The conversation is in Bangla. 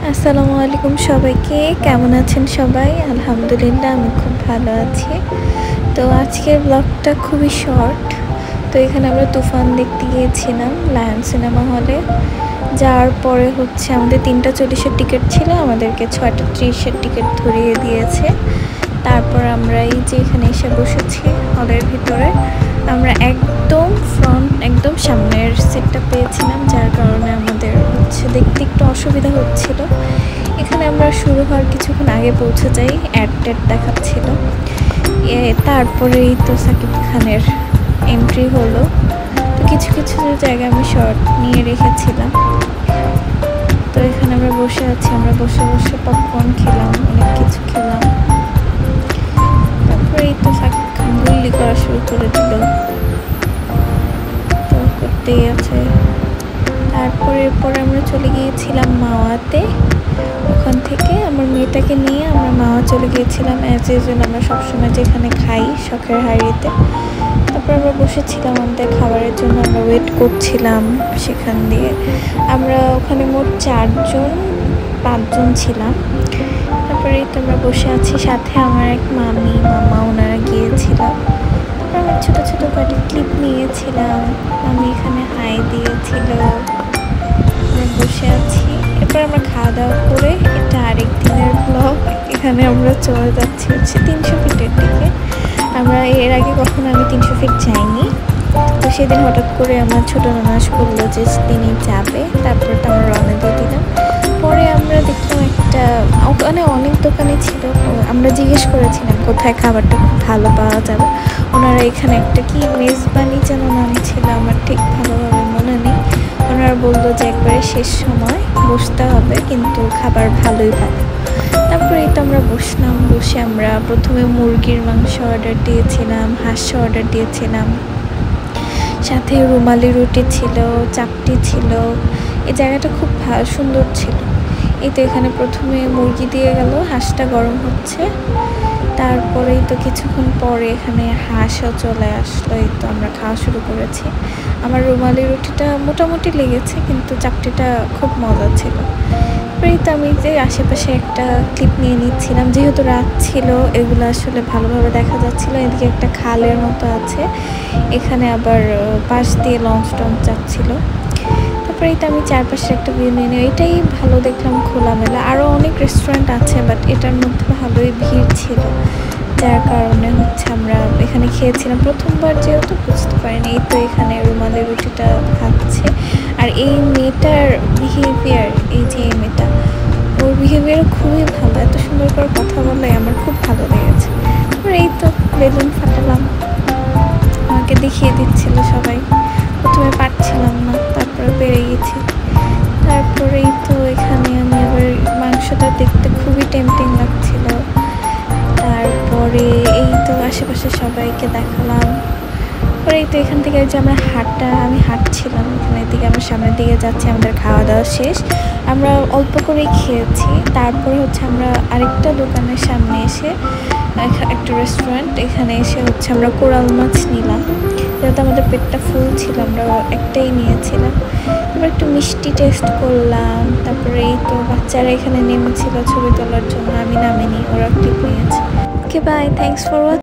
আসসালামু আলাইকুম সবাইকে। কেমন আছেন সবাই? আলহামদুলিল্লাহ আমি খুব ভালো আছি। তো আজকের ব্লগটা খুবই শর্ট। তো এখানে আমরা তুফান দেখতে গিয়েছিলাম লায়ন সিনেমা হলে। যাওয়ার পরে আমাদের 3:40-এর টিকিট ছিল, আমাদেরকে 6:30-এর টিকিট ধরিয়ে দিয়েছে। তারপর আমরা এই যে এখানে এসে বসেছি হলের ভিতরে। আমরা একদম সামনের সিটটা পেয়েছিলাম, যার কারণে আমাদের দেখতে একটু অসুবিধা হচ্ছিল। এখানে আমরা শুরু হওয়ার কিছুক্ষণ আগে পৌঁছে যাই, অ্যাড দেখাচ্ছিল। তারপরেই তো সাকিব খানের এন্ট্রি হলো। তো কিছু কিছু জায়গায় আমি শর্ট নিয়ে রেখেছিলাম। তো এখানে আমরা বসে আছি, আমরা বসে বসে পপকর্ন খেলাম, অনেক কিছু খেলাম। তারপরেই তো সাকিব খান গুল্লি করা শুরু করে দিল, তো করতেই আছে। তারপরে আমরা চলে গিয়েছিলাম মাওয়াতে। ওখান থেকে আমার মেয়েটাকে নিয়ে আমরা মাওয়া চলে গিয়েছিলাম, অ্যাজ ইউজুয়াল আমরা সবসময় যেখানে খাই শখের হাঁড়িতে। তারপর আমরা বসেছিলাম আমাদের খাবারের জন্য, আমরা ওয়েট করছিলাম। সেখান দিয়ে আমরা ওখানে মোট 5জন ছিলাম। তারপরে তো আমরা বসে আছি, সাথে আমার এক মামা ওনারা গিয়েছিলাম। তারপর আমরা ছোটো ছোটো কয়েকটি ক্লিপ নিয়েছিলাম। আমি এখানে হাই দিয়েছিল, আমরা বসে আছি। এরপর আমরা খাওয়া দাওয়া করে, এটা আরেক দিনের ব্লগ। এখানে আমরা চলে যাচ্ছি 300 ফিটের দিকে। আমরা এর আগে কখনো আমি 300 ফিট যাইনি। তো সেদিন হঠাৎ করে আমার ছোটো নানাস বললো যে তিনি যাবে। তারপর তো আমরা রওনা দিয়ে দিলাম। পরে আমরা দেখলাম ওখানে অনেক দোকানে ছিল। আমরা জিজ্ঞেস করেছিলাম কোথায় খাবারটা খুব ভালো পাওয়া যাবে। ওনারা এখানে একটা কি মেজবানি যেন নাম ছিল, আমার ঠিক ভালোভাবে মনে নেই। ওনারা বললো যে একবারে শেষ সময় বসতে হবে, কিন্তু খাবার ভালোই পাবো। তারপরে এটা আমরা বসলাম। বসে আমরা প্রথমে মুরগির মাংস অর্ডার দিয়েছিলাম, হাঁস অর্ডার দিয়েছিলাম, সাথে রুমালি রুটি ছিল, চাপটি ছিল। এই জায়গাটা খুব সুন্দর ছিল। এই তো এখানে প্রথমে মুরগি দিয়ে গেল, হাঁসটা গরম হচ্ছে। তারপরেই তো কিছুক্ষণ পরে এখানে হাঁসও চলে আসলো। এই তো আমরা খাওয়া শুরু করেছি। আমার রুমালি রুটিটা মোটামুটি লেগেছে, কিন্তু চাপটিটা খুব মজা ছিল। তারপরেই তো আমি যে আশেপাশে একটা ক্লিপ নিয়ে নিচ্ছিলাম, যেহেতু রাত ছিল এগুলো আসলে ভালোভাবে দেখা যাচ্ছিল। এদিকে একটা খালের মতো আছে, এখানে আবার পাশ দিয়ে লঞ্চ যাচ্ছিল। তারপরে তো আমি চারপাশের একটা ভিউ নিয়ে নিই। এটাই ভালো দেখলাম, খোলামেলা। আরও অনেক রেস্টুরেন্ট আছে, বাট এটার মধ্যে ভালোই ভিড় ছিল, যার কারণে আমরা এখানে খেয়েছিলাম। প্রথমবার যেহেতু বুঝতে পারিনি। এই তো এখানে রুমালি রুটিটা খাচ্ছে। আর এই মেয়েটার বিহেভিয়ার, এই যে এই মেয়েটা, ওর বিহেভিয়ার খুবই ভালো। এত সুন্দর করে কথা বলে, আমার খুব ভালো লেগেছে। তারপরে এই তো বেলুন ফাটালাম, আমাকে দেখিয়ে দিচ্ছিল সবাই। প্রথমে পারছিলাম না, তারপরে পেরে গেছি। তারপরেই তো এখানে আমি আবার মাংসটা দেখতে খুবই টেম্পটিং লাগছিল। তারপরে এই তো আশেপাশে সবাইকে দেখালাম। পরে এই তো এখান থেকে যে আমি হাঁটছিলাম এখানের দিকে, আমরা সামনের দিকে যাচ্ছি। আমাদের খাওয়া দাওয়া শেষ, আমরা অল্প করেই খেয়েছি। তারপরে আমরা আরেকটা দোকানের সামনে এসে, একটা রেস্টুরেন্ট, এখানে এসে আমরা কোরাল মাছ নিলাম। যেহেতু আমাদের পেটটা ফুল ছিল, আমরা একটাই নিয়েছিলাম। তারপর একটু মিষ্টি টেস্ট করলাম। তারপরে এই তো বাচ্চারা এখানে নেমেছিল ছবি তোলার জন্য, আমি নামিনি, ওরা ক্লিপ নিয়েছে। Okay bye, thanks for watching.